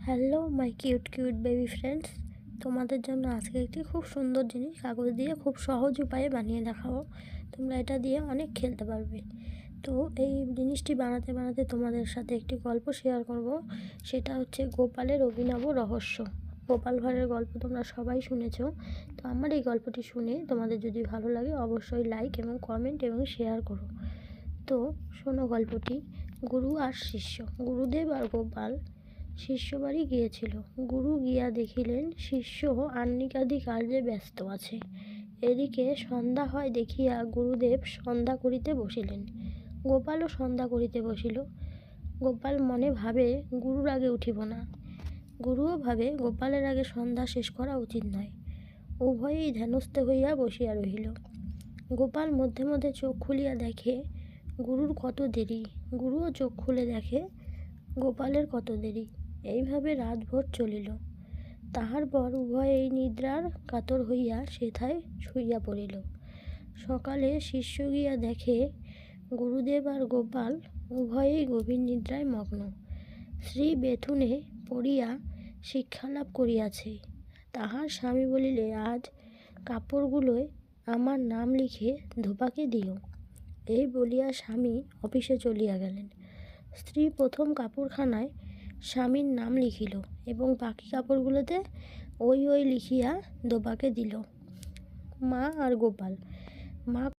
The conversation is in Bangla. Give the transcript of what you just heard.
Hello my cute cute baby friends, তোমাদের জন্য আজকে একটি খুব সুন্দর জিনিস কাগজ দিয়ে খুব সহজ উপায়ে বানিয়ে দেখাবো। তোমরা এটা দিয়ে অনেক খেলতে পারবে। তো এই জিনিসটি বানাতে বানাতে তোমাদের সাথে একটি গল্প শেয়ার করব। সেটা হচ্ছে গোপালের অভিনব রহস্য। গোপাল ভাঁড়ের গল্প তোমরা সবাই শুনেছো। তো আমার এই গল্পটি শুনে তোমাদের যদি ভালো লাগে অবশ্যই লাইক এবং কমেন্ট এবং শেয়ার করো। তো শোনো গল্পটি। গুরু আর শিষ্য। গুরুদেব আর গোপাল শিষ্য বাড়ি গিয়েছিল। গুরু গিয়া দেখিলেন শিষ্য আহ্নিকাদি কার্যে ব্যস্ত আছে। এদিকে সন্ধ্যা হয় দেখিয়া গুরুদেব সন্ধ্যা করিতে বসিলেন। গোপালও সন্ধ্যা করিতে বসিল। গোপাল মনে ভাবে গুরুর আগে উঠিব না। গুরুও ভাবে গোপালের আগে সন্ধ্যা শেষ করা উচিত নয়। উভয়েই ধ্যানস্থ হইয়া বসিয়া রহিল। গোপাল মধ্যে মধ্যে চোখ খুলিয়া দেখে গুরুর কত দেরি। গুরুও চোখ খুলে দেখে গোপালের কত দেরি। এইভাবে রাতভর চলিল। তাহার পর উভয়েই নিদ্রার কাতর হইয়া সেথায় শুইয়া পড়িল। সকালে শিষ্য গিয়া দেখে গুরুদেব আর গোপাল উভয়েই গভীর নিদ্রায় মগ্ন। শ্রী বেথুনে পড়িয়া শিক্ষালাভ করিয়াছে। তাহার স্বামী বলিলে, আজ কাপড়গুলোয় আমার নাম লিখে ধোপাকে দিও। এই বলিয়া স্বামী অফিসে চলিয়া গেলেন। স্ত্রী প্রথম কাপড়খানায় স্বামীর নাম লিখিল এবং বাকি কাপড়গুলোতে ওই লিখিয়া ধোপাকে দিল। মা আর গোপাল। মা